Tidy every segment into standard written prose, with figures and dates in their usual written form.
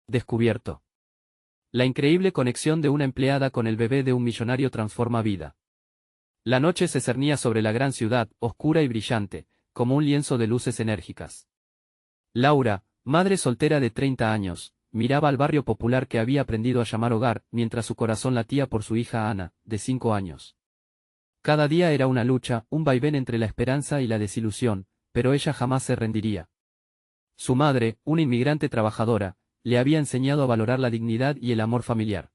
Descubierto. La increíble conexión de una empleada con el bebé de un millonario transforma vida. La noche se cernía sobre la gran ciudad, oscura y brillante, como un lienzo de luces enérgicas. Laura, madre soltera de 30 años, miraba al barrio popular que había aprendido a llamar hogar, mientras su corazón latía por su hija Ana, de 5 años. Cada día era una lucha, un vaivén entre la esperanza y la desilusión, pero ella jamás se rendiría. Su madre, una inmigrante trabajadora, le había enseñado a valorar la dignidad y el amor familiar.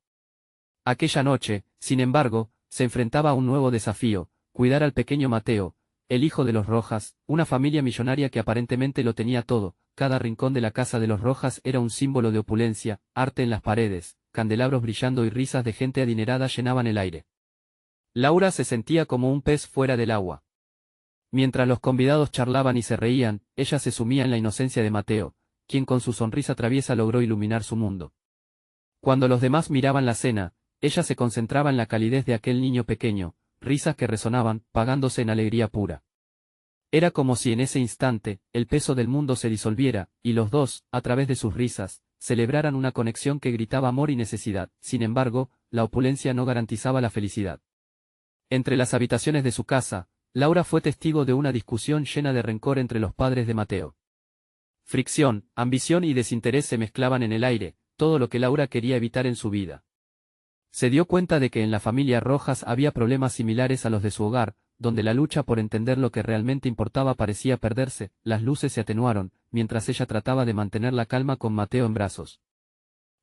Aquella noche, sin embargo, se enfrentaba a un nuevo desafío: cuidar al pequeño Mateo, el hijo de los Rojas, una familia millonaria que aparentemente lo tenía todo. Cada rincón de la casa de los Rojas era un símbolo de opulencia, arte en las paredes, candelabros brillando y risas de gente adinerada llenaban el aire. Laura se sentía como un pez fuera del agua. Mientras los convidados charlaban y se reían, ella se sumía en la inocencia de Mateo, quien con su sonrisa traviesa logró iluminar su mundo. Cuando los demás miraban la cena, ella se concentraba en la calidez de aquel niño pequeño, risas que resonaban, pagándose en alegría pura. Era como si en ese instante, el peso del mundo se disolviera, y los dos, a través de sus risas, celebraran una conexión que gritaba amor y necesidad. Sin embargo, la opulencia no garantizaba la felicidad. Entre las habitaciones de su casa, Laura fue testigo de una discusión llena de rencor entre los padres de Mateo. Fricción, ambición y desinterés se mezclaban en el aire, todo lo que Laura quería evitar en su vida. Se dio cuenta de que en la familia Rojas había problemas similares a los de su hogar, donde la lucha por entender lo que realmente importaba parecía perderse. Las luces se atenuaron, mientras ella trataba de mantener la calma con Mateo en brazos.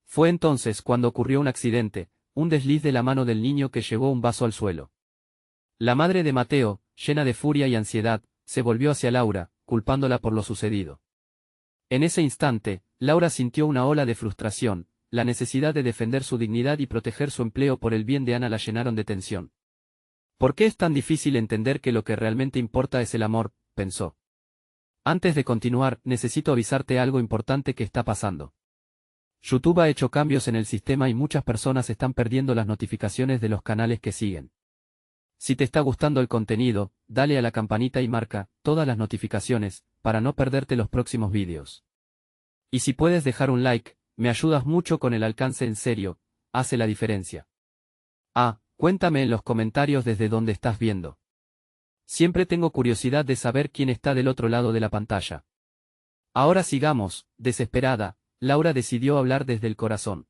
Fue entonces cuando ocurrió un accidente, un desliz de la mano del niño que llevó un vaso al suelo. La madre de Mateo, llena de furia y ansiedad, se volvió hacia Laura, culpándola por lo sucedido. En ese instante, Laura sintió una ola de frustración. La necesidad de defender su dignidad y proteger su empleo por el bien de Ana la llenaron de tensión. ¿Por qué es tan difícil entender que lo que realmente importa es el amor?, pensó. Antes de continuar, necesito avisarte algo importante que está pasando. YouTube ha hecho cambios en el sistema y muchas personas están perdiendo las notificaciones de los canales que siguen. Si te está gustando el contenido, dale a la campanita y marca todas las notificaciones, para no perderte los próximos vídeos. Y si puedes dejar un like, me ayudas mucho con el alcance. En serio, hace la diferencia. Cuéntame en los comentarios desde dónde estás viendo. Siempre tengo curiosidad de saber quién está del otro lado de la pantalla. Ahora sigamos. Desesperada, Laura decidió hablar desde el corazón.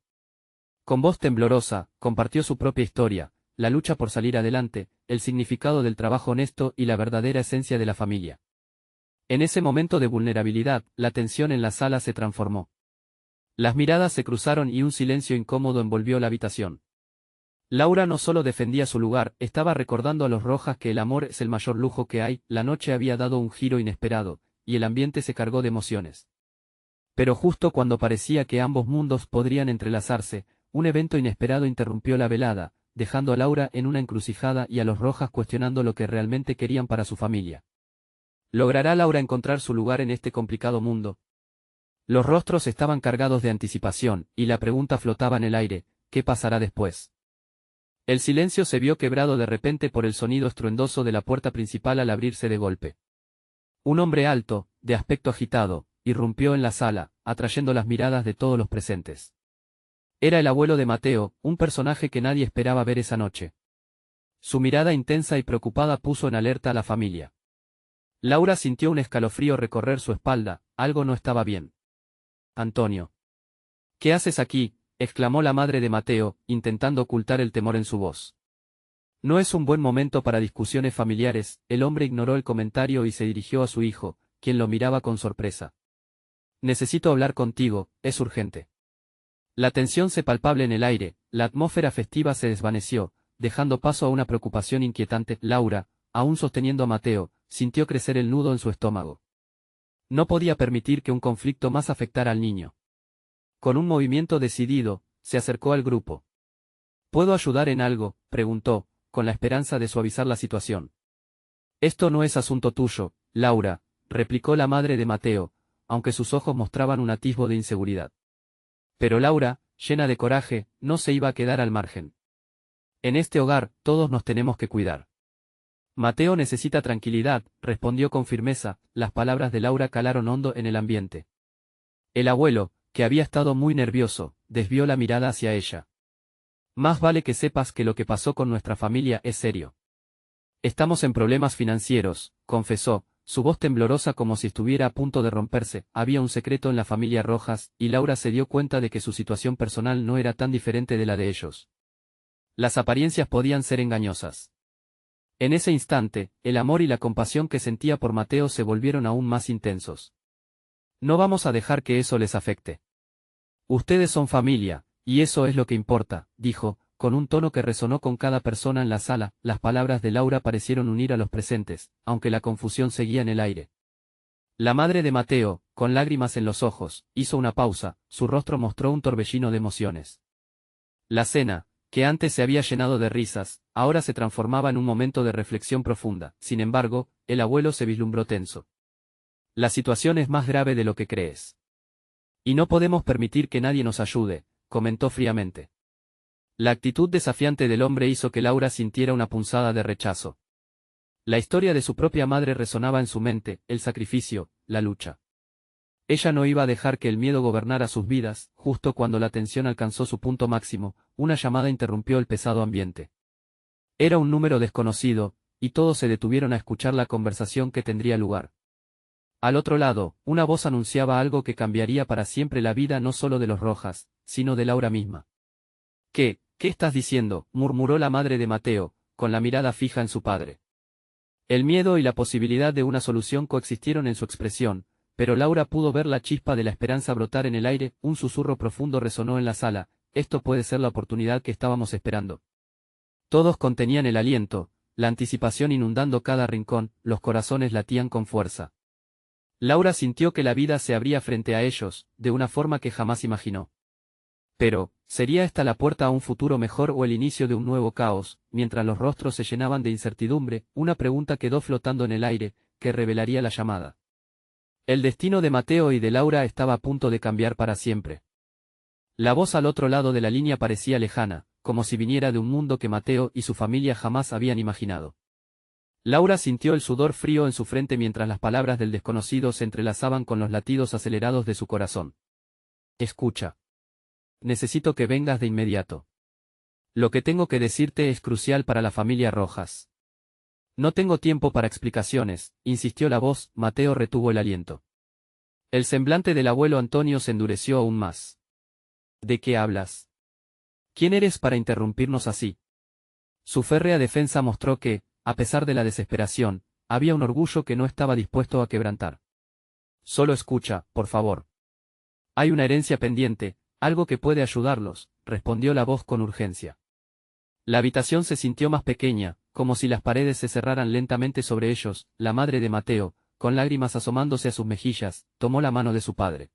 Con voz temblorosa, compartió su propia historia, la lucha por salir adelante, el significado del trabajo honesto y la verdadera esencia de la familia. En ese momento de vulnerabilidad, la tensión en la sala se transformó. Las miradas se cruzaron y un silencio incómodo envolvió la habitación. Laura no solo defendía su lugar, estaba recordando a los Rojas que el amor es el mayor lujo que hay. La noche había dado un giro inesperado, y el ambiente se cargó de emociones. Pero justo cuando parecía que ambos mundos podrían entrelazarse, un evento inesperado interrumpió la velada, dejando a Laura en una encrucijada y a los Rojas cuestionando lo que realmente querían para su familia. ¿Logrará Laura encontrar su lugar en este complicado mundo? Los rostros estaban cargados de anticipación, y la pregunta flotaba en el aire: ¿qué pasará después? El silencio se vio quebrado de repente por el sonido estruendoso de la puerta principal al abrirse de golpe. Un hombre alto, de aspecto agitado, irrumpió en la sala, atrayendo las miradas de todos los presentes. Era el abuelo de Mateo, un personaje que nadie esperaba ver esa noche. Su mirada intensa y preocupada puso en alerta a la familia. Laura sintió un escalofrío recorrer su espalda. Algo no estaba bien. Antonio. ¿Qué haces aquí?, exclamó la madre de Mateo, intentando ocultar el temor en su voz. No es un buen momento para discusiones familiares. El hombre ignoró el comentario y se dirigió a su hijo, quien lo miraba con sorpresa. Necesito hablar contigo, es urgente. La tensión se palpable en el aire, la atmósfera festiva se desvaneció, dejando paso a una preocupación inquietante. Laura, aún sosteniendo a Mateo, sintió crecer el nudo en su estómago. No podía permitir que un conflicto más afectara al niño. Con un movimiento decidido, se acercó al grupo. ¿Puedo ayudar en algo?, preguntó, con la esperanza de suavizar la situación. Esto no es asunto tuyo, Laura, replicó la madre de Mateo, aunque sus ojos mostraban un atisbo de inseguridad. Pero Laura, llena de coraje, no se iba a quedar al margen. En este hogar, todos nos tenemos que cuidar. Mateo necesita tranquilidad, respondió con firmeza. Las palabras de Laura calaron hondo en el ambiente. El abuelo, que había estado muy nervioso, desvió la mirada hacia ella. Más vale que sepas que lo que pasó con nuestra familia es serio. Estamos en problemas financieros, confesó, su voz temblorosa como si estuviera a punto de romperse. Había un secreto en la familia Rojas, y Laura se dio cuenta de que su situación personal no era tan diferente de la de ellos. Las apariencias podían ser engañosas. En ese instante, el amor y la compasión que sentía por Mateo se volvieron aún más intensos. No vamos a dejar que eso les afecte. Ustedes son familia, y eso es lo que importa, dijo, con un tono que resonó con cada persona en la sala. Las palabras de Laura parecieron unir a los presentes, aunque la confusión seguía en el aire. La madre de Mateo, con lágrimas en los ojos, hizo una pausa, su rostro mostró un torbellino de emociones. La cena, que antes se había llenado de risas, ahora se transformaba en un momento de reflexión profunda. Sin embargo, el abuelo se vislumbró tenso. La situación es más grave de lo que crees. Y no podemos permitir que nadie nos ayude, comentó fríamente. La actitud desafiante del hombre hizo que Laura sintiera una punzada de rechazo. La historia de su propia madre resonaba en su mente, el sacrificio, la lucha. Ella no iba a dejar que el miedo gobernara sus vidas. Justo cuando la tensión alcanzó su punto máximo, una llamada interrumpió el pesado ambiente. Era un número desconocido, y todos se detuvieron a escuchar la conversación que tendría lugar. Al otro lado, una voz anunciaba algo que cambiaría para siempre la vida no solo de los Rojas, sino de Laura misma. ¿Qué estás diciendo?, murmuró la madre de Mateo, con la mirada fija en su padre. El miedo y la posibilidad de una solución coexistieron en su expresión, pero Laura pudo ver la chispa de la esperanza brotar en el aire. Un susurro profundo resonó en la sala: esto puede ser la oportunidad que estábamos esperando. Todos contenían el aliento, la anticipación inundando cada rincón, los corazones latían con fuerza. Laura sintió que la vida se abría frente a ellos, de una forma que jamás imaginó. Pero, ¿sería esta la puerta a un futuro mejor o el inicio de un nuevo caos? Mientras los rostros se llenaban de incertidumbre, una pregunta quedó flotando en el aire: ¿qué revelaría la llamada? El destino de Mateo y de Laura estaba a punto de cambiar para siempre. La voz al otro lado de la línea parecía lejana, como si viniera de un mundo que Mateo y su familia jamás habían imaginado. Laura sintió el sudor frío en su frente mientras las palabras del desconocido se entrelazaban con los latidos acelerados de su corazón. Escucha. Necesito que vengas de inmediato. Lo que tengo que decirte es crucial para la familia Rojas. No tengo tiempo para explicaciones, insistió la voz. Mateo retuvo el aliento. El semblante del abuelo Antonio se endureció aún más. ¿De qué hablas? ¿Quién eres para interrumpirnos así? Su férrea defensa mostró que, a pesar de la desesperación, había un orgullo que no estaba dispuesto a quebrantar. Solo escucha, por favor. Hay una herencia pendiente, algo que puede ayudarlos, respondió la voz con urgencia. La habitación se sintió más pequeña, como si las paredes se cerraran lentamente sobre ellos. La madre de Mateo, con lágrimas asomándose a sus mejillas, tomó la mano de su padre.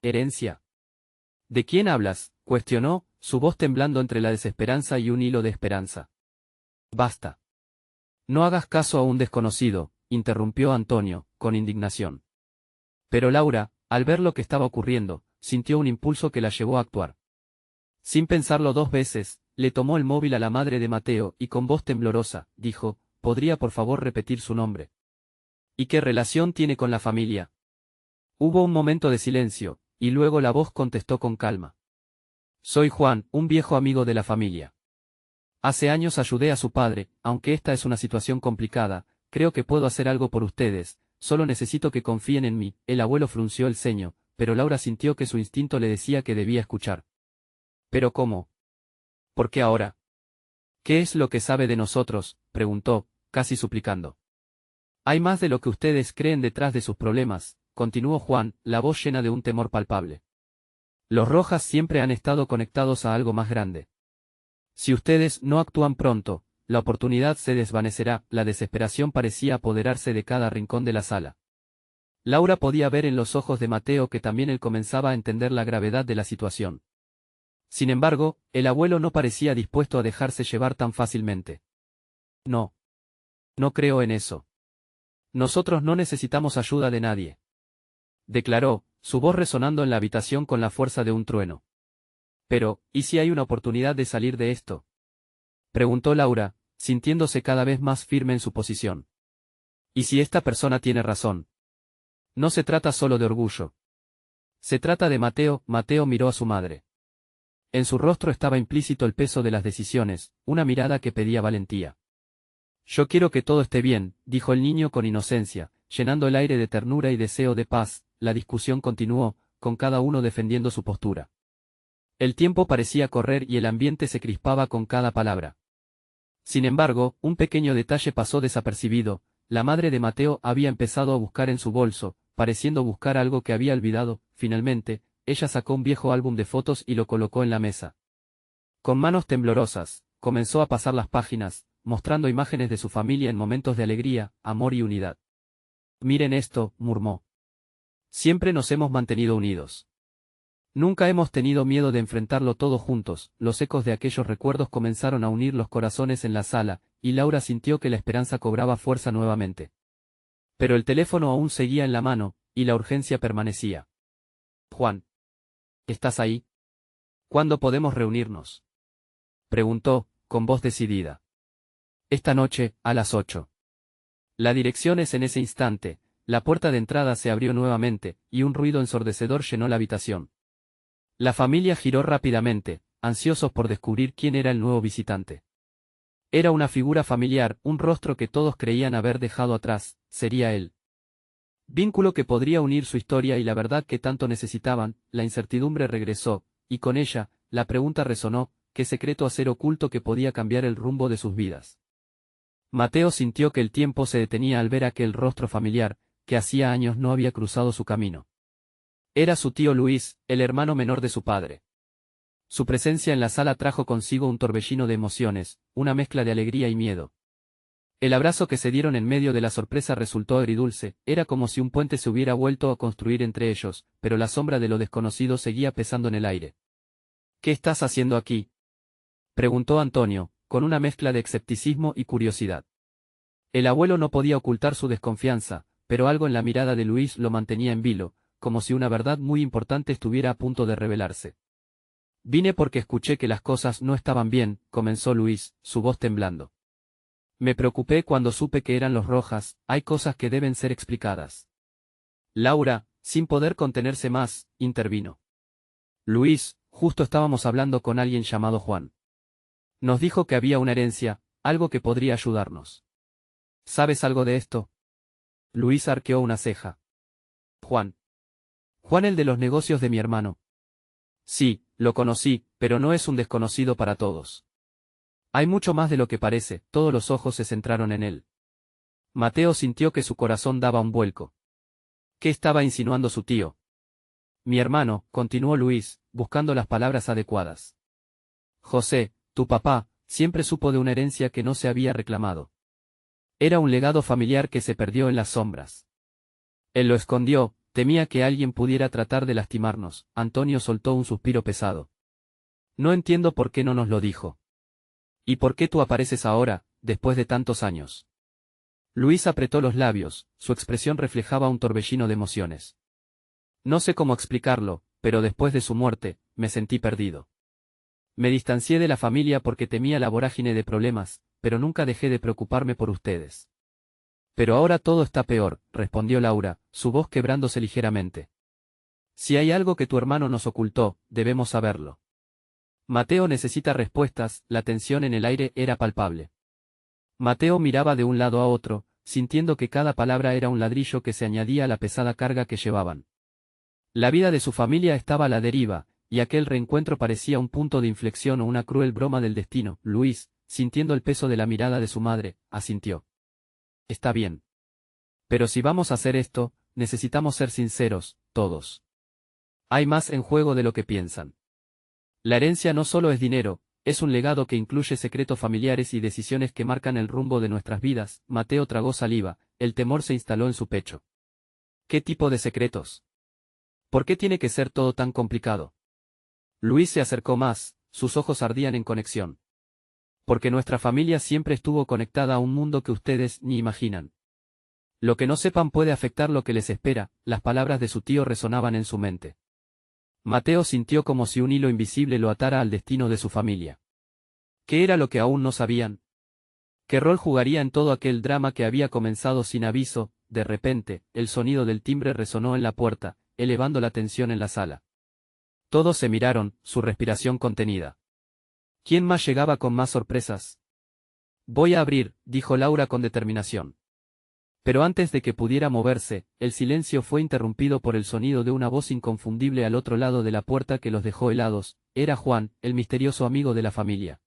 ¿Herencia? ¿De quién hablas?, cuestionó, su voz temblando entre la desesperanza y un hilo de esperanza. Basta. No hagas caso a un desconocido, interrumpió Antonio, con indignación. Pero Laura, al ver lo que estaba ocurriendo, sintió un impulso que la llevó a actuar. Sin pensarlo dos veces, le tomó el móvil a la madre de Mateo y con voz temblorosa, dijo: ¿podría por favor repetir su nombre? ¿Y qué relación tiene con la familia? Hubo un momento de silencio, y luego la voz contestó con calma. Soy Juan, un viejo amigo de la familia. Hace años ayudé a su padre. Aunque esta es una situación complicada, creo que puedo hacer algo por ustedes, solo necesito que confíen en mí. El abuelo frunció el ceño, pero Laura sintió que su instinto le decía que debía escuchar. ¿Pero cómo? ¿Por qué ahora? ¿Qué es lo que sabe de nosotros?, preguntó, casi suplicando. Hay más de lo que ustedes creen detrás de sus problemas, continuó Juan, la voz llena de un temor palpable. Los Rojas siempre han estado conectados a algo más grande. Si ustedes no actúan pronto, la oportunidad se desvanecerá. La desesperación parecía apoderarse de cada rincón de la sala. Laura podía ver en los ojos de Mateo que también él comenzaba a entender la gravedad de la situación. Sin embargo, el abuelo no parecía dispuesto a dejarse llevar tan fácilmente. No. No creo en eso. Nosotros no necesitamos ayuda de nadie. Declaró, su voz resonando en la habitación con la fuerza de un trueno. Pero, ¿y si hay una oportunidad de salir de esto?, preguntó Laura, sintiéndose cada vez más firme en su posición. ¿Y si esta persona tiene razón? No se trata solo de orgullo. Se trata de Mateo. Mateo miró a su madre. En su rostro estaba implícito el peso de las decisiones, una mirada que pedía valentía. Yo quiero que todo esté bien, dijo el niño con inocencia, llenando el aire de ternura y deseo de paz. La discusión continuó, con cada uno defendiendo su postura. El tiempo parecía correr y el ambiente se crispaba con cada palabra. Sin embargo, un pequeño detalle pasó desapercibido. La madre de Mateo había empezado a buscar en su bolso, pareciendo buscar algo que había olvidado. Finalmente, ella sacó un viejo álbum de fotos y lo colocó en la mesa. Con manos temblorosas, comenzó a pasar las páginas, mostrando imágenes de su familia en momentos de alegría, amor y unidad. Miren esto, murmuró. Siempre nos hemos mantenido unidos. Nunca hemos tenido miedo de enfrentarlo todo juntos. Los ecos de aquellos recuerdos comenzaron a unir los corazones en la sala, y Laura sintió que la esperanza cobraba fuerza nuevamente. Pero el teléfono aún seguía en la mano, y la urgencia permanecía. Juan. ¿Estás ahí? ¿Cuándo podemos reunirnos? Preguntó, con voz decidida. Esta noche, a las 8. La dirección es en ese instante. La puerta de entrada se abrió nuevamente, y un ruido ensordecedor llenó la habitación. La familia giró rápidamente, ansiosos por descubrir quién era el nuevo visitante. Era una figura familiar, un rostro que todos creían haber dejado atrás. Sería él. Vínculo que podría unir su historia y la verdad que tanto necesitaban. La incertidumbre regresó, y con ella, la pregunta resonó: ¿qué secreto a ser oculto que podía cambiar el rumbo de sus vidas? Mateo sintió que el tiempo se detenía al ver aquel rostro familiar, que hacía años no había cruzado su camino. Era su tío Luis, el hermano menor de su padre. Su presencia en la sala trajo consigo un torbellino de emociones, una mezcla de alegría y miedo. El abrazo que se dieron en medio de la sorpresa resultó agridulce. Era como si un puente se hubiera vuelto a construir entre ellos, pero la sombra de lo desconocido seguía pesando en el aire. ¿Qué estás haciendo aquí?, preguntó Antonio, con una mezcla de escepticismo y curiosidad. El abuelo no podía ocultar su desconfianza, pero algo en la mirada de Luis lo mantenía en vilo, como si una verdad muy importante estuviera a punto de revelarse. Vine porque escuché que las cosas no estaban bien, comenzó Luis, su voz temblando. Me preocupé cuando supe que eran los Rojas. Hay cosas que deben ser explicadas. Laura, sin poder contenerse más, intervino. Luis, justo estábamos hablando con alguien llamado Juan. Nos dijo que había una herencia, algo que podría ayudarnos. ¿Sabes algo de esto? Luis arqueó una ceja. Juan. Juan, el de los negocios de mi hermano. Sí, lo conocí, pero no es un desconocido para todos. Hay mucho más de lo que parece. Todos los ojos se centraron en él. Mateo sintió que su corazón daba un vuelco. ¿Qué estaba insinuando su tío? Mi hermano, continuó Luis, buscando las palabras adecuadas. José, tu papá, siempre supo de una herencia que no se había reclamado. Era un legado familiar que se perdió en las sombras. Él lo escondió, temía que alguien pudiera tratar de lastimarnos. Antonio soltó un suspiro pesado. No entiendo por qué no nos lo dijo. ¿Y por qué tú apareces ahora, después de tantos años? Luis apretó los labios, su expresión reflejaba un torbellino de emociones. No sé cómo explicarlo, pero después de su muerte, me sentí perdido. Me distancié de la familia porque temía la vorágine de problemas, pero nunca dejé de preocuparme por ustedes. Pero ahora todo está peor, respondió Laura, su voz quebrándose ligeramente. Si hay algo que tu hermano nos ocultó, debemos saberlo. Mateo necesita respuestas. La tensión en el aire era palpable. Mateo miraba de un lado a otro, sintiendo que cada palabra era un ladrillo que se añadía a la pesada carga que llevaban. La vida de su familia estaba a la deriva, y aquel reencuentro parecía un punto de inflexión o una cruel broma del destino. Luis, sintiendo el peso de la mirada de su madre, asintió. Está bien. Pero si vamos a hacer esto, necesitamos ser sinceros, todos. Hay más en juego de lo que piensan. La herencia no solo es dinero, es un legado que incluye secretos familiares y decisiones que marcan el rumbo de nuestras vidas. Mateo tragó saliva, el temor se instaló en su pecho. ¿Qué tipo de secretos? ¿Por qué tiene que ser todo tan complicado? Luis se acercó más, sus ojos ardían en conexión. Porque nuestra familia siempre estuvo conectada a un mundo que ustedes ni imaginan. Lo que no sepan puede afectar lo que les espera. Las palabras de su tío resonaban en su mente. Mateo sintió como si un hilo invisible lo atara al destino de su familia. ¿Qué era lo que aún no sabían? ¿Qué rol jugaría en todo aquel drama que había comenzado sin aviso? De repente, el sonido del timbre resonó en la puerta. elevando la tensión en la sala. Todos se miraron, su respiración contenida. ¿Quién más llegaba con más sorpresas? Voy a abrir, dijo Laura con determinación. Pero antes de que pudiera moverse, el silencio fue interrumpido por el sonido de una voz inconfundible al otro lado de la puerta que los dejó helados. Era Juan, el misterioso amigo de la familia.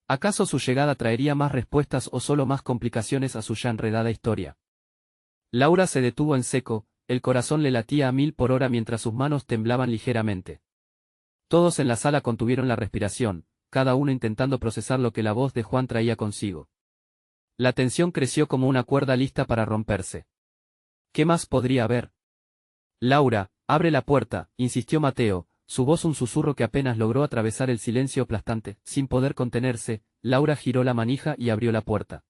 ¿Acaso su llegada traería más respuestas o solo más complicaciones a su ya enredada historia? Laura se detuvo en seco, el corazón le latía a 1000 por hora mientras sus manos temblaban ligeramente. Todos en la sala contuvieron la respiración, cada uno intentando procesar lo que la voz de Juan traía consigo. La tensión creció como una cuerda lista para romperse. ¿Qué más podría haber? Laura, abre la puerta, insistió Mateo, su voz un susurro que apenas logró atravesar el silencio aplastante. Sin poder contenerse, Laura giró la manija y abrió la puerta.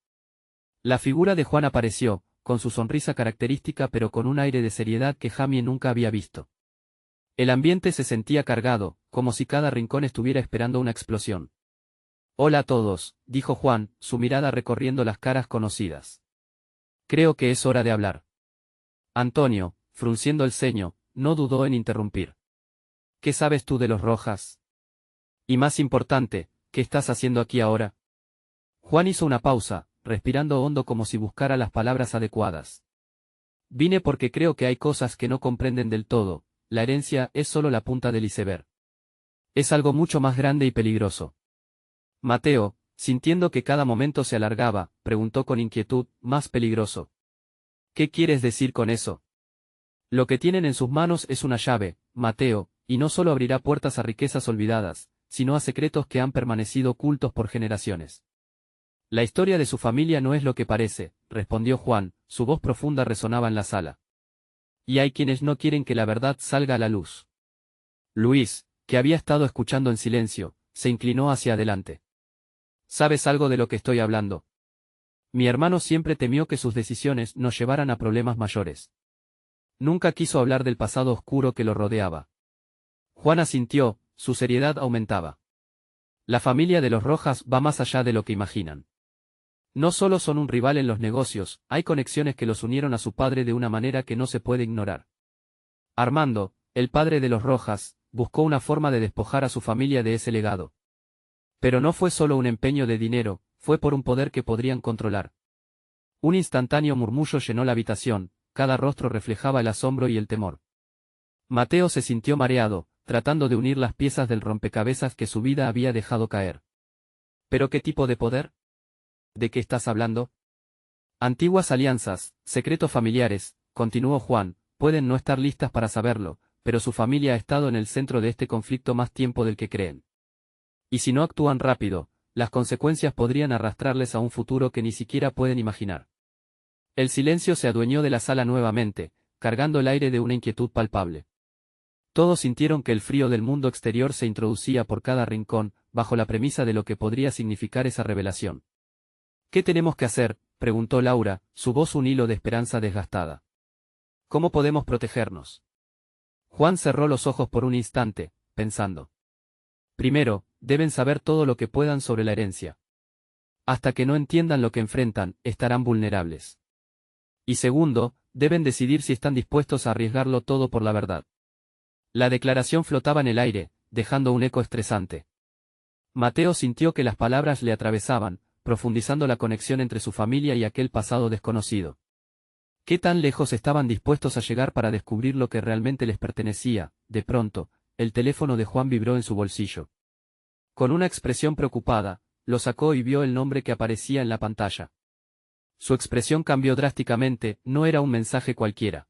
La figura de Juan apareció, con su sonrisa característica pero con un aire de seriedad que Jamie nunca había visto. El ambiente se sentía cargado, como si cada rincón estuviera esperando una explosión. Hola a todos, dijo Juan, su mirada recorriendo las caras conocidas. Creo que es hora de hablar. Antonio, frunciendo el ceño, no dudó en interrumpir. ¿Qué sabes tú de los Rojas? Y más importante, ¿qué estás haciendo aquí ahora? Juan hizo una pausa, respirando hondo como si buscara las palabras adecuadas. Vine porque creo que hay cosas que no comprenden del todo, la herencia es solo la punta del iceberg. Es algo mucho más grande y peligroso. Mateo, sintiendo que cada momento se alargaba, preguntó con inquietud, ¿más peligroso? ¿Qué quieres decir con eso? Lo que tienen en sus manos es una llave, Mateo, y no solo abrirá puertas a riquezas olvidadas, sino a secretos que han permanecido ocultos por generaciones. La historia de su familia no es lo que parece, respondió Juan, su voz profunda resonaba en la sala. Y hay quienes no quieren que la verdad salga a la luz. Luis, que había estado escuchando en silencio, se inclinó hacia adelante. ¿Sabes algo de lo que estoy hablando? Mi hermano siempre temió que sus decisiones nos llevaran a problemas mayores. Nunca quiso hablar del pasado oscuro que lo rodeaba. Juan asintió, su seriedad aumentaba. La familia de los Rojas va más allá de lo que imaginan. No solo son un rival en los negocios, hay conexiones que los unieron a su padre de una manera que no se puede ignorar. Armando, el padre de los Rojas, buscó una forma de despojar a su familia de ese legado. Pero no fue solo un empeño de dinero, fue por un poder que podrían controlar. Un instantáneo murmullo llenó la habitación, cada rostro reflejaba el asombro y el temor. Mateo se sintió mareado, tratando de unir las piezas del rompecabezas que su vida había dejado caer. ¿Pero qué tipo de poder? ¿De qué estás hablando? Antiguas alianzas, secretos familiares, continuó Juan, pueden no estar listas para saberlo, pero su familia ha estado en el centro de este conflicto más tiempo del que creen. Y si no actúan rápido, las consecuencias podrían arrastrarles a un futuro que ni siquiera pueden imaginar. El silencio se adueñó de la sala nuevamente, cargando el aire de una inquietud palpable. Todos sintieron que el frío del mundo exterior se introducía por cada rincón, bajo la premisa de lo que podría significar esa revelación. ¿Qué tenemos que hacer?, preguntó Laura, su voz un hilo de esperanza desgastada. ¿Cómo podemos protegernos? Juan cerró los ojos por un instante, pensando. Primero, deben saber todo lo que puedan sobre la herencia. Hasta que no entiendan lo que enfrentan, estarán vulnerables. Y segundo, deben decidir si están dispuestos a arriesgarlo todo por la verdad. La declaración flotaba en el aire, dejando un eco estresante. Mateo sintió que las palabras le atravesaban, profundizando la conexión entre su familia y aquel pasado desconocido. ¿Qué tan lejos estaban dispuestos a llegar para descubrir lo que realmente les pertenecía? De pronto, el teléfono de Juan vibró en su bolsillo. Con una expresión preocupada, lo sacó y vio el nombre que aparecía en la pantalla. Su expresión cambió drásticamente, no era un mensaje cualquiera.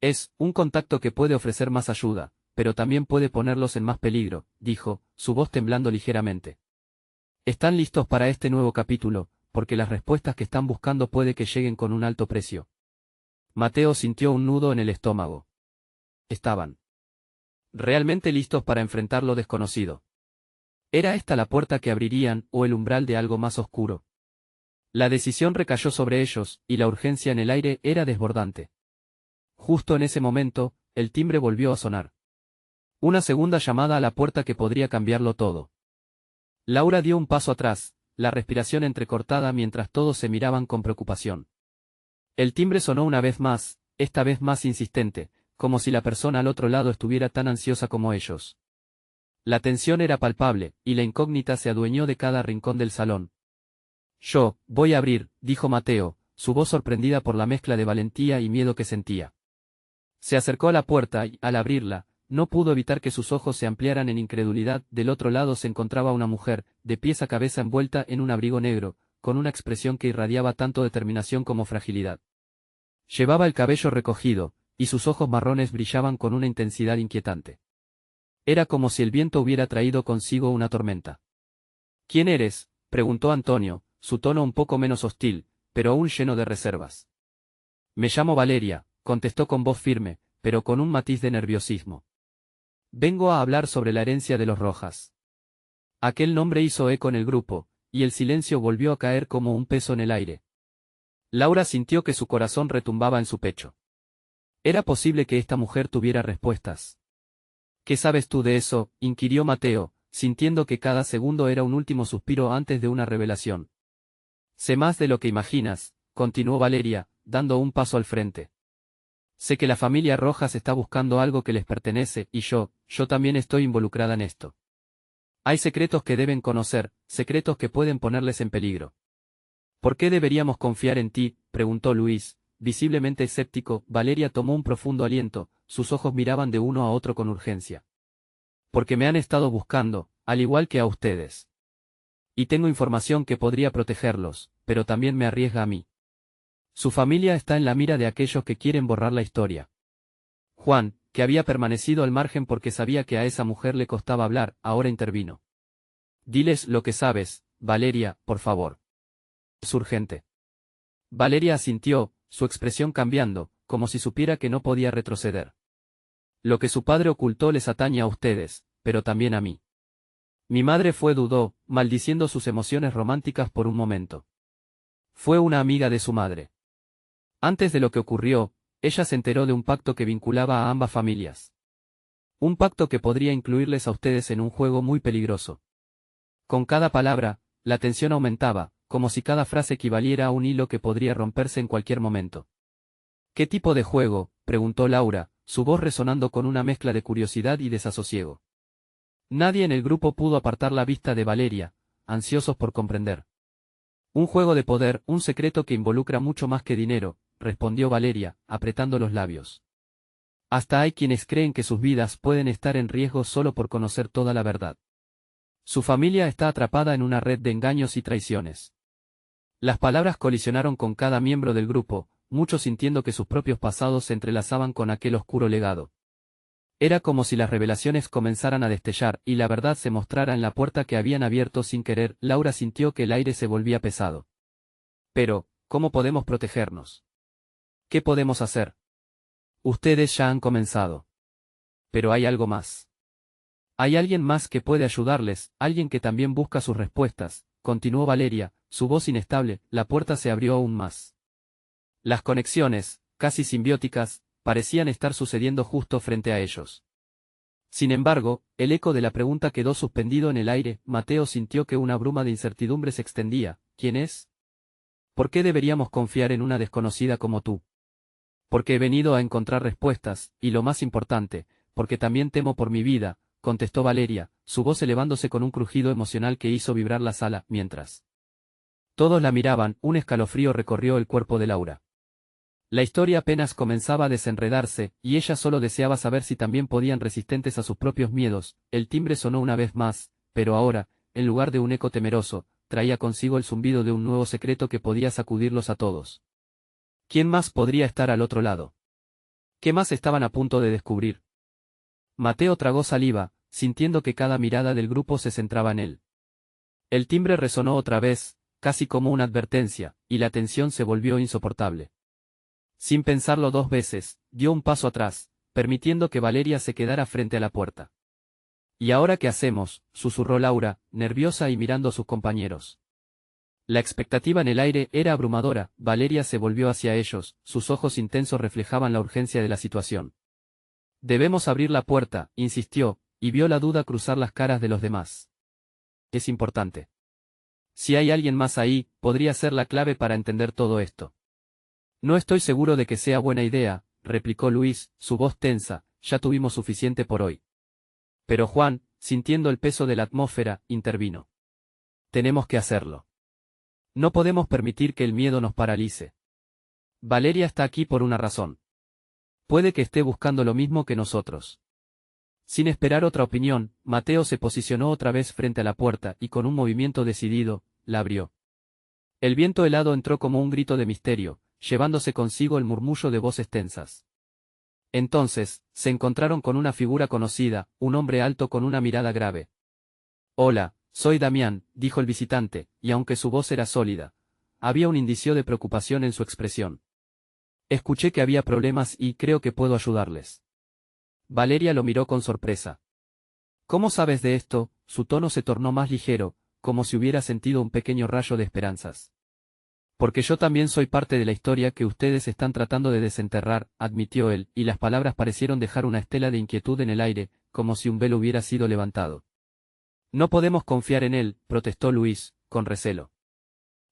Es un contacto que puede ofrecer más ayuda, pero también puede ponerlos en más peligro, dijo, su voz temblando ligeramente. Están listos para este nuevo capítulo, porque las respuestas que están buscando puede que lleguen con un alto precio. Mateo sintió un nudo en el estómago. Estaban realmente listos para enfrentar lo desconocido. ¿Era esta la puerta que abrirían, o el umbral de algo más oscuro? La decisión recayó sobre ellos, y la urgencia en el aire era desbordante. Justo en ese momento, el timbre volvió a sonar. Una segunda llamada a la puerta que podría cambiarlo todo. Laura dio un paso atrás, la respiración entrecortada mientras todos se miraban con preocupación. El timbre sonó una vez más, esta vez más insistente, como si la persona al otro lado estuviera tan ansiosa como ellos. La tensión era palpable, y la incógnita se adueñó de cada rincón del salón. Yo, voy a abrir, dijo Mateo, su voz sorprendida por la mezcla de valentía y miedo que sentía. Se acercó a la puerta y, al abrirla, no pudo evitar que sus ojos se ampliaran en incredulidad. Del otro lado se encontraba una mujer, de pies a cabeza envuelta en un abrigo negro, con una expresión que irradiaba tanto determinación como fragilidad. Llevaba el cabello recogido, y sus ojos marrones brillaban con una intensidad inquietante. Era como si el viento hubiera traído consigo una tormenta. ¿Quién eres?, preguntó Antonio, su tono un poco menos hostil, pero aún lleno de reservas. Me llamo Valeria, contestó con voz firme, pero con un matiz de nerviosismo. Vengo a hablar sobre la herencia de los Rojas. Aquel nombre hizo eco en el grupo, y el silencio volvió a caer como un peso en el aire. Laura sintió que su corazón retumbaba en su pecho. ¿Era posible que esta mujer tuviera respuestas? ¿Qué sabes tú de eso?, inquirió Mateo, sintiendo que cada segundo era un último suspiro antes de una revelación. Sé más de lo que imaginas, continuó Valeria, dando un paso al frente. Sé que la familia Rojas está buscando algo que les pertenece, y yo también estoy involucrada en esto. Hay secretos que deben conocer, secretos que pueden ponerles en peligro. ¿Por qué deberíamos confiar en ti?, preguntó Luis, visiblemente escéptico. Valeria tomó un profundo aliento, sus ojos miraban de uno a otro con urgencia. Porque me han estado buscando, al igual que a ustedes. Y tengo información que podría protegerlos, pero también me arriesga a mí. Su familia está en la mira de aquellos que quieren borrar la historia. Juan, que había permanecido al margen porque sabía que a esa mujer le costaba hablar, ahora intervino. Diles lo que sabes, Valeria, por favor. Es urgente. Valeria asintió, su expresión cambiando, como si supiera que no podía retroceder. Lo que su padre ocultó les atañe a ustedes, pero también a mí. Mi madre dudó, maldiciendo sus emociones románticas por un momento. Fue una amiga de su madre. Antes de lo que ocurrió, ella se enteró de un pacto que vinculaba a ambas familias. Un pacto que podría incluirles a ustedes en un juego muy peligroso. Con cada palabra, la tensión aumentaba, como si cada frase equivaliera a un hilo que podría romperse en cualquier momento. ¿Qué tipo de juego?, preguntó Laura, su voz resonando con una mezcla de curiosidad y desasosiego. Nadie en el grupo pudo apartar la vista de Valeria, ansiosos por comprender. Un juego de poder, un secreto que involucra mucho más que dinero, respondió Valeria, apretando los labios. Hasta hay quienes creen que sus vidas pueden estar en riesgo solo por conocer toda la verdad. Su familia está atrapada en una red de engaños y traiciones. Las palabras colisionaron con cada miembro del grupo, muchos sintiendo que sus propios pasados se entrelazaban con aquel oscuro legado. Era como si las revelaciones comenzaran a destellar y la verdad se mostrara en la puerta que habían abierto sin querer. Laura sintió que el aire se volvía pesado. Pero, ¿cómo podemos protegernos? ¿Qué podemos hacer? Ustedes ya han comenzado. Pero hay algo más. Hay alguien más que puede ayudarles, alguien que también busca sus respuestas, continuó Valeria, su voz inestable. La puerta se abrió aún más. Las conexiones, casi simbióticas, parecían estar sucediendo justo frente a ellos. Sin embargo, el eco de la pregunta quedó suspendido en el aire. Mateo sintió que una bruma de incertidumbre se extendía. ¿Quién es? ¿Por qué deberíamos confiar en una desconocida como tú? Porque he venido a encontrar respuestas, y lo más importante, porque también temo por mi vida, contestó Valeria, su voz elevándose con un crujido emocional que hizo vibrar la sala. Mientras todos la miraban, un escalofrío recorrió el cuerpo de Laura. La historia apenas comenzaba a desenredarse, y ella solo deseaba saber si también podían resistentes a sus propios miedos. El timbre sonó una vez más, pero ahora, en lugar de un eco temeroso, traía consigo el zumbido de un nuevo secreto que podía sacudirlos a todos. ¿Quién más podría estar al otro lado? ¿Qué más estaban a punto de descubrir? Mateo tragó saliva, sintiendo que cada mirada del grupo se centraba en él. El timbre resonó otra vez, casi como una advertencia, y la tensión se volvió insoportable. Sin pensarlo dos veces, dio un paso atrás, permitiendo que Valeria se quedara frente a la puerta. ¿Y ahora qué hacemos?, susurró Laura, nerviosa y mirando a sus compañeros. La expectativa en el aire era abrumadora. Valeria se volvió hacia ellos, sus ojos intensos reflejaban la urgencia de la situación. Debemos abrir la puerta, insistió, y vio la duda cruzar las caras de los demás. Es importante. Si hay alguien más ahí, podría ser la clave para entender todo esto. No estoy seguro de que sea buena idea, replicó Luis, su voz tensa, ya tuvimos suficiente por hoy. Pero Juan, sintiendo el peso de la atmósfera, intervino. Tenemos que hacerlo. No podemos permitir que el miedo nos paralice. Valeria está aquí por una razón. Puede que esté buscando lo mismo que nosotros. Sin esperar otra opinión, Mateo se posicionó otra vez frente a la puerta y con un movimiento decidido, la abrió. El viento helado entró como un grito de misterio, llevándose consigo el murmullo de voces tensas. Entonces, se encontraron con una figura conocida, un hombre alto con una mirada grave. Hola, soy Damián, dijo el visitante, y aunque su voz era sólida, había un indicio de preocupación en su expresión. Escuché que había problemas y creo que puedo ayudarles. Valeria lo miró con sorpresa. ¿Cómo sabes de esto? Su tono se tornó más ligero, como si hubiera sentido un pequeño rayo de esperanzas. Porque yo también soy parte de la historia que ustedes están tratando de desenterrar, admitió él, y las palabras parecieron dejar una estela de inquietud en el aire, como si un velo hubiera sido levantado. No podemos confiar en él, protestó Luis, con recelo.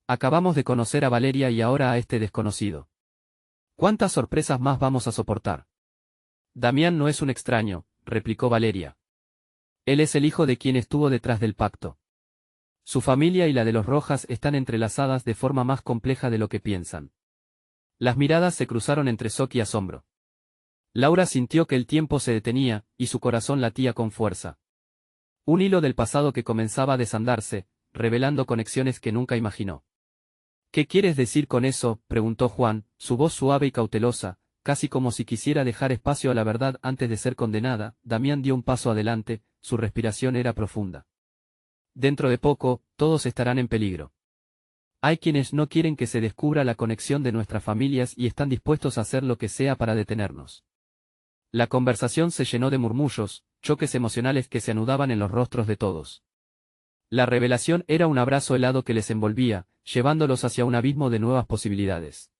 Acabamos de conocer a Valeria y ahora a este desconocido. ¿Cuántas sorpresas más vamos a soportar? Damián no es un extraño, replicó Valeria. Él es el hijo de quien estuvo detrás del pacto. Su familia y la de los Rojas están entrelazadas de forma más compleja de lo que piensan. Las miradas se cruzaron entre shock y asombro. Laura sintió que el tiempo se detenía, y su corazón latía con fuerza. Un hilo del pasado que comenzaba a desandarse, revelando conexiones que nunca imaginó. ¿Qué quieres decir con eso?, preguntó Juan, su voz suave y cautelosa, casi como si quisiera dejar espacio a la verdad antes de ser condenada. Damián dio un paso adelante, su respiración era profunda. Dentro de poco, todos estarán en peligro. Hay quienes no quieren que se descubra la conexión de nuestras familias y están dispuestos a hacer lo que sea para detenernos. La conversación se llenó de murmullos, choques emocionales que se anudaban en los rostros de todos. La revelación era un abrazo helado que les envolvía, llevándolos hacia un abismo de nuevas posibilidades.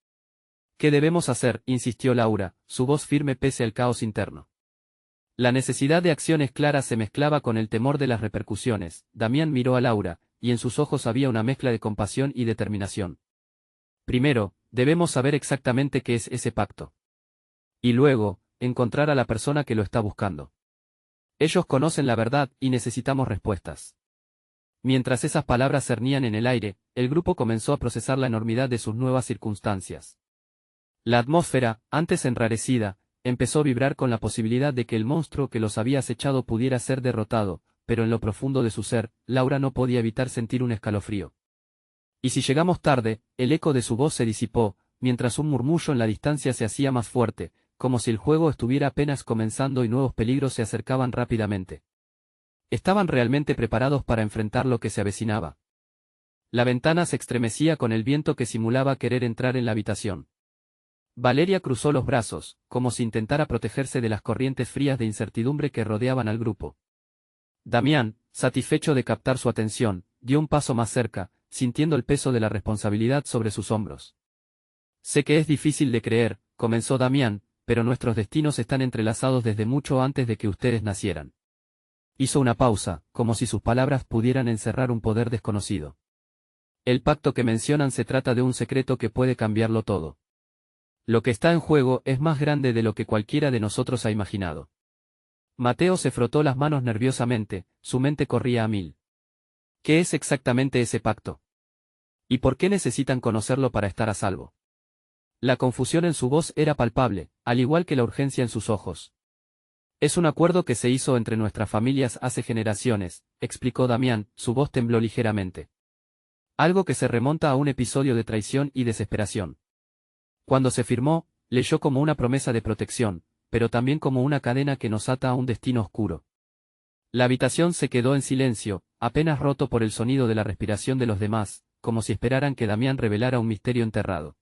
¿Qué debemos hacer?, insistió Laura, su voz firme pese al caos interno. La necesidad de acciones claras se mezclaba con el temor de las repercusiones. Damián miró a Laura, y en sus ojos había una mezcla de compasión y determinación. Primero, debemos saber exactamente qué es ese pacto. Y luego, encontrar a la persona que lo está buscando. Ellos conocen la verdad y necesitamos respuestas. Mientras esas palabras cernían en el aire, el grupo comenzó a procesar la enormidad de sus nuevas circunstancias. La atmósfera, antes enrarecida, empezó a vibrar con la posibilidad de que el monstruo que los había acechado pudiera ser derrotado, pero en lo profundo de su ser, Laura no podía evitar sentir un escalofrío. Y si llegamos tarde, el eco de su voz se disipó, mientras un murmullo en la distancia se hacía más fuerte, como si el juego estuviera apenas comenzando y nuevos peligros se acercaban rápidamente. ¿Estaban realmente preparados para enfrentar lo que se avecinaba? La ventana se estremecía con el viento que simulaba querer entrar en la habitación. Valeria cruzó los brazos, como si intentara protegerse de las corrientes frías de incertidumbre que rodeaban al grupo. Damián, satisfecho de captar su atención, dio un paso más cerca, sintiendo el peso de la responsabilidad sobre sus hombros. Sé que es difícil de creer, comenzó Damián, pero nuestros destinos están entrelazados desde mucho antes de que ustedes nacieran. Hizo una pausa, como si sus palabras pudieran encerrar un poder desconocido. El pacto que mencionan se trata de un secreto que puede cambiarlo todo. Lo que está en juego es más grande de lo que cualquiera de nosotros ha imaginado. Mateo se frotó las manos nerviosamente, su mente corría a mil. ¿Qué es exactamente ese pacto? ¿Y por qué necesitan conocerlo para estar a salvo? La confusión en su voz era palpable, al igual que la urgencia en sus ojos. Es un acuerdo que se hizo entre nuestras familias hace generaciones, explicó Damián, su voz tembló ligeramente. Algo que se remonta a un episodio de traición y desesperación. Cuando se firmó, leyó como una promesa de protección, pero también como una cadena que nos ata a un destino oscuro. La habitación se quedó en silencio, apenas roto por el sonido de la respiración de los demás, como si esperaran que Damián revelara un misterio enterrado.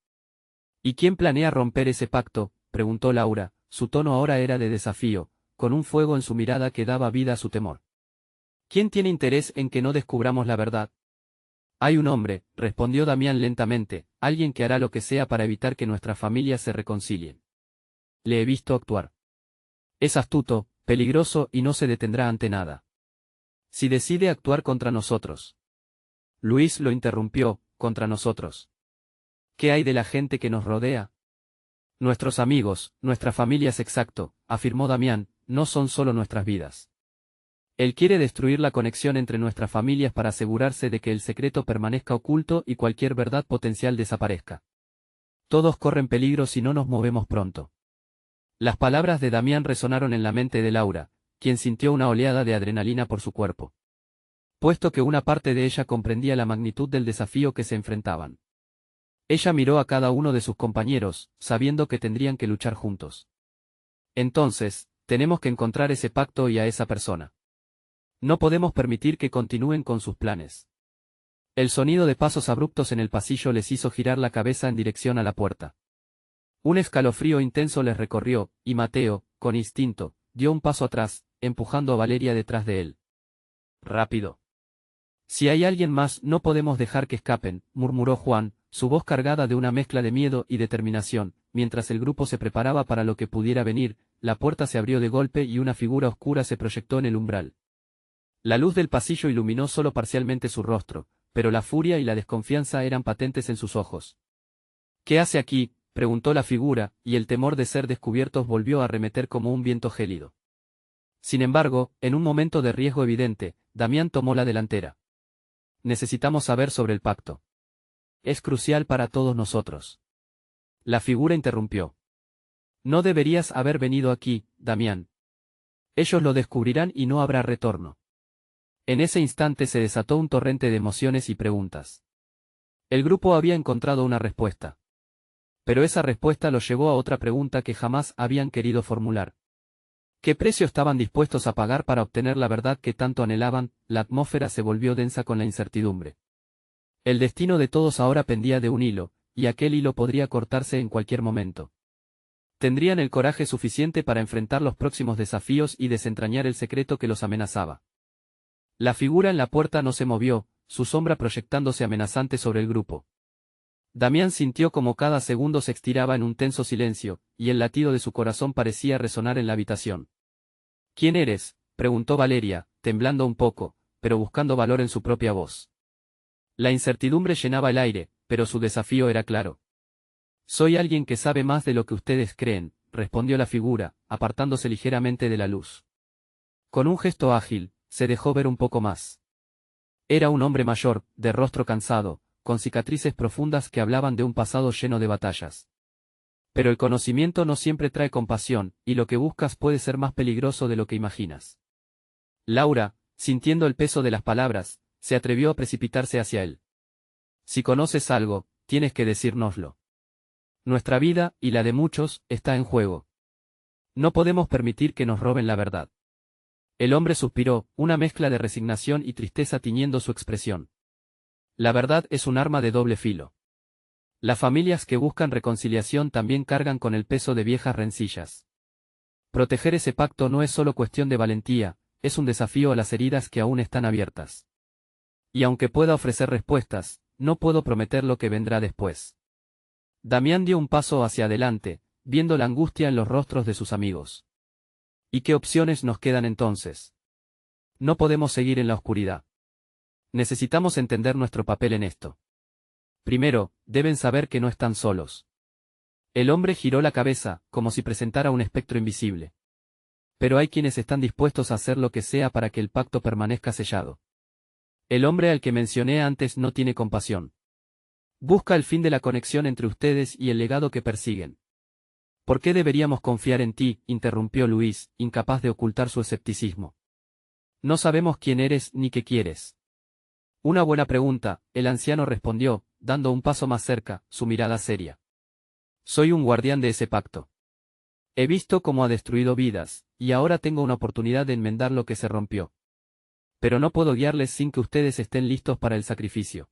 ¿Y quién planea romper ese pacto?, preguntó Laura, su tono ahora era de desafío, con un fuego en su mirada que daba vida a su temor. ¿Quién tiene interés en que no descubramos la verdad? Hay un hombre, respondió Damián lentamente, alguien que hará lo que sea para evitar que nuestras familias se reconcilien. Le he visto actuar. Es astuto, peligroso y no se detendrá ante nada. Si decide actuar contra nosotros. Luis lo interrumpió, contra nosotros. ¿Qué hay de la gente que nos rodea? Nuestros amigos, nuestras familias exacto, afirmó Damián, no son solo nuestras vidas. Él quiere destruir la conexión entre nuestras familias para asegurarse de que el secreto permanezca oculto y cualquier verdad potencial desaparezca. Todos corren peligro si no nos movemos pronto. Las palabras de Damián resonaron en la mente de Laura, quien sintió una oleada de adrenalina por su cuerpo. Puesto que una parte de ella comprendía la magnitud del desafío que se enfrentaban. Ella miró a cada uno de sus compañeros, sabiendo que tendrían que luchar juntos. Entonces, tenemos que encontrar ese pacto y a esa persona. No podemos permitir que continúen con sus planes. El sonido de pasos abruptos en el pasillo les hizo girar la cabeza en dirección a la puerta. Un escalofrío intenso les recorrió, y Mateo, con instinto, dio un paso atrás, empujando a Valeria detrás de él. «Rápido. Si hay alguien más, no podemos dejar que escapen», murmuró Juan, su voz cargada de una mezcla de miedo y determinación. Mientras el grupo se preparaba para lo que pudiera venir, la puerta se abrió de golpe y una figura oscura se proyectó en el umbral. La luz del pasillo iluminó solo parcialmente su rostro, pero la furia y la desconfianza eran patentes en sus ojos. «¿Qué hace aquí?», preguntó la figura, y el temor de ser descubiertos volvió a arremeter como un viento gélido. Sin embargo, en un momento de riesgo evidente, Damián tomó la delantera. «Necesitamos saber sobre el pacto. Es crucial para todos nosotros». La figura interrumpió. «No deberías haber venido aquí, Damián. Ellos lo descubrirán y no habrá retorno». En ese instante se desató un torrente de emociones y preguntas. El grupo había encontrado una respuesta. Pero esa respuesta los llevó a otra pregunta que jamás habían querido formular. ¿Qué precio estaban dispuestos a pagar para obtener la verdad que tanto anhelaban? La atmósfera se volvió densa con la incertidumbre. El destino de todos ahora pendía de un hilo, y aquel hilo podría cortarse en cualquier momento. ¿Tendrían el coraje suficiente para enfrentar los próximos desafíos y desentrañar el secreto que los amenazaba? La figura en la puerta no se movió, su sombra proyectándose amenazante sobre el grupo. Damián sintió como cada segundo se estiraba en un tenso silencio, y el latido de su corazón parecía resonar en la habitación. «¿Quién eres?», preguntó Valeria, temblando un poco, pero buscando valor en su propia voz. La incertidumbre llenaba el aire, pero su desafío era claro. «Soy alguien que sabe más de lo que ustedes creen», respondió la figura, apartándose ligeramente de la luz. Con un gesto ágil, se dejó ver un poco más. Era un hombre mayor, de rostro cansado, con cicatrices profundas que hablaban de un pasado lleno de batallas. Pero el conocimiento no siempre trae compasión, y lo que buscas puede ser más peligroso de lo que imaginas. Laura, sintiendo el peso de las palabras, se atrevió a precipitarse hacia él. «Si conoces algo, tienes que decírnoslo. Nuestra vida, y la de muchos, está en juego. No podemos permitir que nos roben la verdad». El hombre suspiró, una mezcla de resignación y tristeza tiñendo su expresión. La verdad es un arma de doble filo. Las familias que buscan reconciliación también cargan con el peso de viejas rencillas. Proteger ese pacto no es solo cuestión de valentía, es un desafío a las heridas que aún están abiertas. Y aunque pueda ofrecer respuestas, no puedo prometer lo que vendrá después. Damián dio un paso hacia adelante, viendo la angustia en los rostros de sus amigos. ¿Y qué opciones nos quedan entonces? No podemos seguir en la oscuridad. Necesitamos entender nuestro papel en esto. Primero, deben saber que no están solos. El hombre giró la cabeza, como si presentara un espectro invisible. Pero hay quienes están dispuestos a hacer lo que sea para que el pacto permanezca sellado. El hombre al que mencioné antes no tiene compasión. Busca el fin de la conexión entre ustedes y el legado que persiguen. ¿Por qué deberíamos confiar en ti?, interrumpió Luis, incapaz de ocultar su escepticismo. No sabemos quién eres ni qué quieres. Una buena pregunta, el anciano respondió, dando un paso más cerca, su mirada seria. Soy un guardián de ese pacto. He visto cómo ha destruido vidas, y ahora tengo una oportunidad de enmendar lo que se rompió. Pero no puedo guiarles sin que ustedes estén listos para el sacrificio.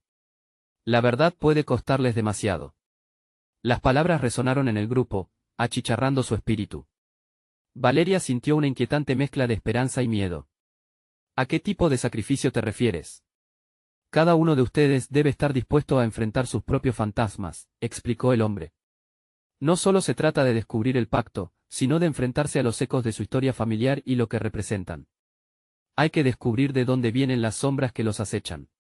La verdad puede costarles demasiado. Las palabras resonaron en el grupo, achicharrando su espíritu. Valeria sintió una inquietante mezcla de esperanza y miedo. ¿A qué tipo de sacrificio te refieres? Cada uno de ustedes debe estar dispuesto a enfrentar sus propios fantasmas, explicó el hombre. No solo se trata de descubrir el pacto, sino de enfrentarse a los ecos de su historia familiar y lo que representan. Hay que descubrir de dónde vienen las sombras que los acechan.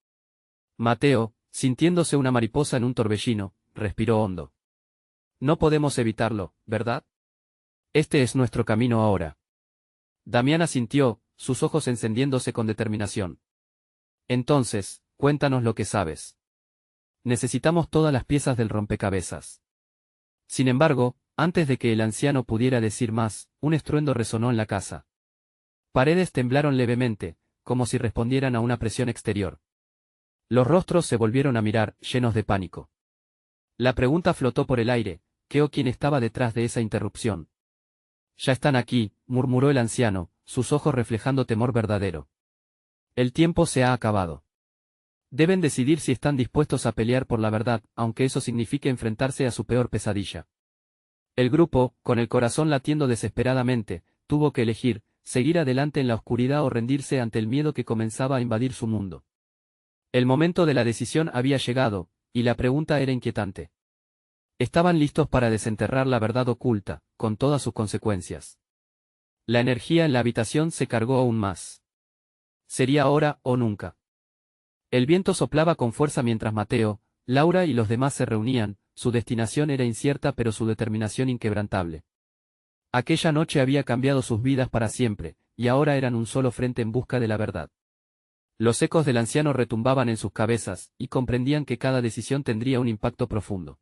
Mateo, sintiéndose una mariposa en un torbellino, respiró hondo. No podemos evitarlo, ¿verdad? Este es nuestro camino ahora. Damián asintió, sus ojos encendiéndose con determinación. Entonces, cuéntanos lo que sabes. Necesitamos todas las piezas del rompecabezas. Sin embargo, antes de que el anciano pudiera decir más, un estruendo resonó en la casa. Paredes temblaron levemente, como si respondieran a una presión exterior. Los rostros se volvieron a mirar, llenos de pánico. La pregunta flotó por el aire, ¿qué o quién estaba detrás de esa interrupción? Ya están aquí, murmuró el anciano, sus ojos reflejando temor verdadero. El tiempo se ha acabado. Deben decidir si están dispuestos a pelear por la verdad, aunque eso signifique enfrentarse a su peor pesadilla. El grupo, con el corazón latiendo desesperadamente, tuvo que elegir, seguir adelante en la oscuridad o rendirse ante el miedo que comenzaba a invadir su mundo. El momento de la decisión había llegado, y la pregunta era inquietante. Estaban listos para desenterrar la verdad oculta, con todas sus consecuencias. La energía en la habitación se cargó aún más. Sería ahora o nunca. El viento soplaba con fuerza mientras Mateo, Laura y los demás se reunían, su destinación era incierta pero su determinación inquebrantable. Aquella noche había cambiado sus vidas para siempre, y ahora eran un solo frente en busca de la verdad. Los ecos del anciano retumbaban en sus cabezas, y comprendían que cada decisión tendría un impacto profundo.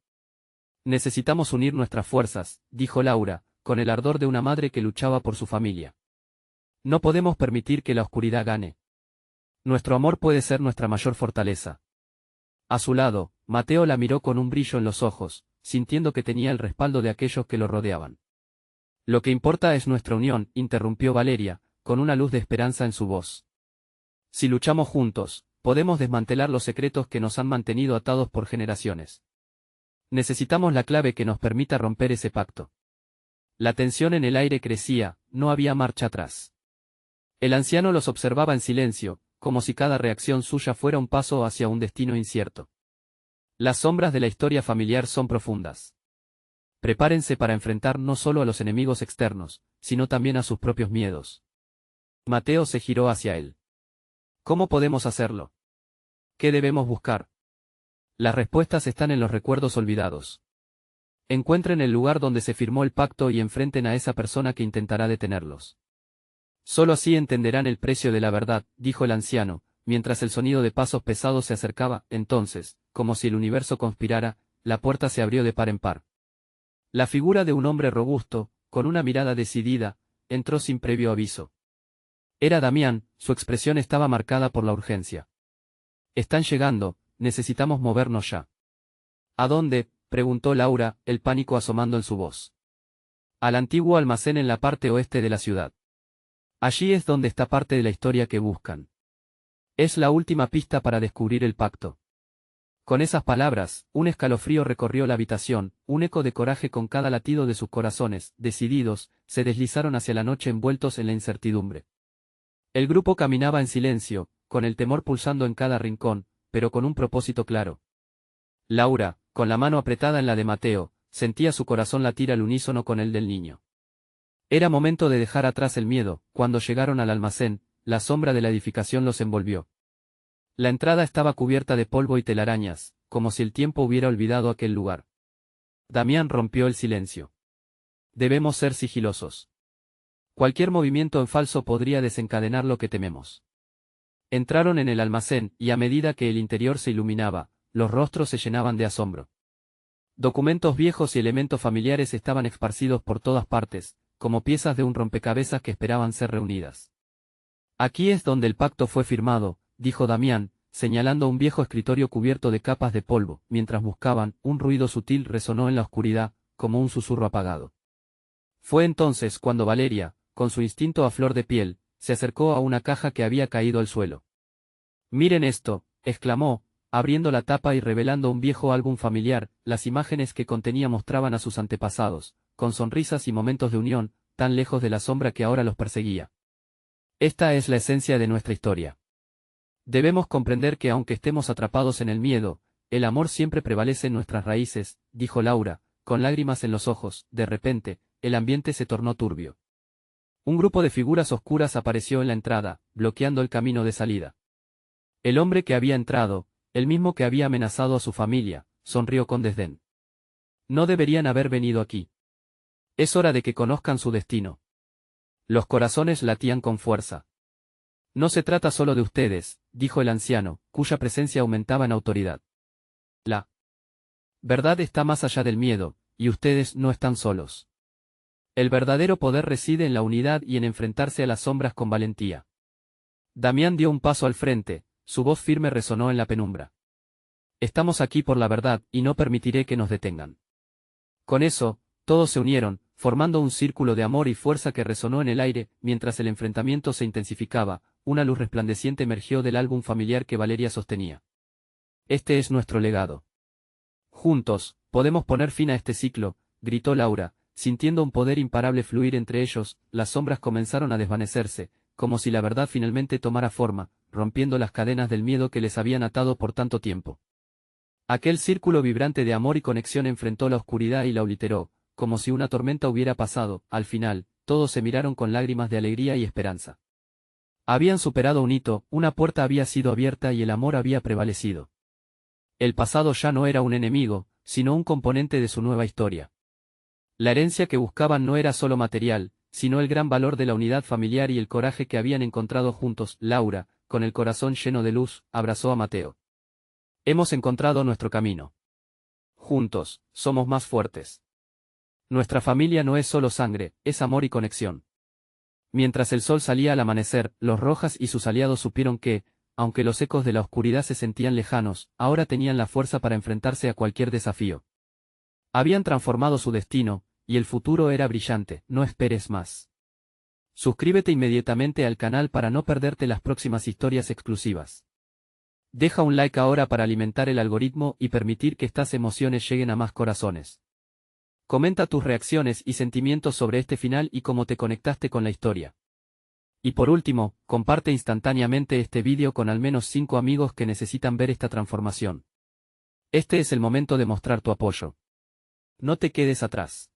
Necesitamos unir nuestras fuerzas, dijo Laura, con el ardor de una madre que luchaba por su familia. No podemos permitir que la oscuridad gane. Nuestro amor puede ser nuestra mayor fortaleza. A su lado, Mateo la miró con un brillo en los ojos, sintiendo que tenía el respaldo de aquellos que lo rodeaban. Lo que importa es nuestra unión, interrumpió Valeria, con una luz de esperanza en su voz. Si luchamos juntos, podemos desmantelar los secretos que nos han mantenido atados por generaciones. Necesitamos la clave que nos permita romper ese pacto. La tensión en el aire crecía, no había marcha atrás. El anciano los observaba en silencio, como si cada reacción suya fuera un paso hacia un destino incierto. Las sombras de la historia familiar son profundas. Prepárense para enfrentar no solo a los enemigos externos, sino también a sus propios miedos. Mateo se giró hacia él. ¿Cómo podemos hacerlo? ¿Qué debemos buscar? Las respuestas están en los recuerdos olvidados. Encuentren el lugar donde se firmó el pacto y enfrenten a esa persona que intentará detenerlos. Solo así entenderán el precio de la verdad, dijo el anciano, mientras el sonido de pasos pesados se acercaba. Entonces, como si el universo conspirara, la puerta se abrió de par en par. La figura de un hombre robusto, con una mirada decidida, entró sin previo aviso. Era Damián, su expresión estaba marcada por la urgencia. Están llegando, necesitamos movernos ya. ¿A dónde?, preguntó Laura, el pánico asomando en su voz. Al antiguo almacén en la parte oeste de la ciudad. Allí es donde está parte de la historia que buscan. Es la última pista para descubrir el pacto. Con esas palabras, un escalofrío recorrió la habitación, un eco de coraje con cada latido de sus corazones, decididos, se deslizaron hacia la noche envueltos en la incertidumbre. El grupo caminaba en silencio, con el temor pulsando en cada rincón, pero con un propósito claro. Laura, con la mano apretada en la de Mateo, sentía su corazón latir al unísono con el del niño. Era momento de dejar atrás el miedo. Cuando llegaron al almacén, la sombra de la edificación los envolvió. La entrada estaba cubierta de polvo y telarañas, como si el tiempo hubiera olvidado aquel lugar. Damián rompió el silencio. Debemos ser sigilosos. Cualquier movimiento en falso podría desencadenar lo que tememos. Entraron en el almacén, y a medida que el interior se iluminaba, los rostros se llenaban de asombro. Documentos viejos y elementos familiares estaban esparcidos por todas partes, como piezas de un rompecabezas que esperaban ser reunidas. Aquí es donde el pacto fue firmado, dijo Damián, señalando un viejo escritorio cubierto de capas de polvo. Mientras buscaban, un ruido sutil resonó en la oscuridad, como un susurro apagado. Fue entonces cuando Valeria, con su instinto a flor de piel, se acercó a una caja que había caído al suelo. «Miren esto», exclamó, abriendo la tapa y revelando un viejo álbum familiar. Las imágenes que contenía mostraban a sus antepasados, con sonrisas y momentos de unión, tan lejos de la sombra que ahora los perseguía. Esta es la esencia de nuestra historia. Debemos comprender que aunque estemos atrapados en el miedo, el amor siempre prevalece en nuestras raíces, dijo Laura, con lágrimas en los ojos. De repente, el ambiente se tornó turbio. Un grupo de figuras oscuras apareció en la entrada, bloqueando el camino de salida. El hombre que había entrado, el mismo que había amenazado a su familia, sonrió con desdén. No deberían haber venido aquí. Es hora de que conozcan su destino. Los corazones latían con fuerza. No se trata solo de ustedes, dijo el anciano, cuya presencia aumentaba en autoridad. La verdad está más allá del miedo, y ustedes no están solos. El verdadero poder reside en la unidad y en enfrentarse a las sombras con valentía. Damián dio un paso al frente, su voz firme resonó en la penumbra. Estamos aquí por la verdad, y no permitiré que nos detengan. Con eso, todos se unieron, formando un círculo de amor y fuerza que resonó en el aire, mientras el enfrentamiento se intensificaba, una luz resplandeciente emergió del álbum familiar que Valeria sostenía. Este es nuestro legado. Juntos, podemos poner fin a este ciclo, gritó Laura, sintiendo un poder imparable fluir entre ellos, las sombras comenzaron a desvanecerse, como si la verdad finalmente tomara forma, rompiendo las cadenas del miedo que les habían atado por tanto tiempo. Aquel círculo vibrante de amor y conexión enfrentó la oscuridad y la obliteró, como si una tormenta hubiera pasado. Al final, todos se miraron con lágrimas de alegría y esperanza. Habían superado un hito, una puerta había sido abierta y el amor había prevalecido. El pasado ya no era un enemigo, sino un componente de su nueva historia. La herencia que buscaban no era solo material, sino el gran valor de la unidad familiar y el coraje que habían encontrado juntos. Laura, con el corazón lleno de luz, abrazó a Mateo. Hemos encontrado nuestro camino. Juntos, somos más fuertes. Nuestra familia no es solo sangre, es amor y conexión. Mientras el sol salía al amanecer, los Rojas y sus aliados supieron que, aunque los ecos de la oscuridad se sentían lejanos, ahora tenían la fuerza para enfrentarse a cualquier desafío. Habían transformado su destino, y el futuro era brillante. No esperes más. Suscríbete inmediatamente al canal para no perderte las próximas historias exclusivas. Deja un like ahora para alimentar el algoritmo y permitir que estas emociones lleguen a más corazones. Comenta tus reacciones y sentimientos sobre este final y cómo te conectaste con la historia. Y por último, comparte instantáneamente este vídeo con al menos 5 amigos que necesitan ver esta transformación. Este es el momento de mostrar tu apoyo. No te quedes atrás.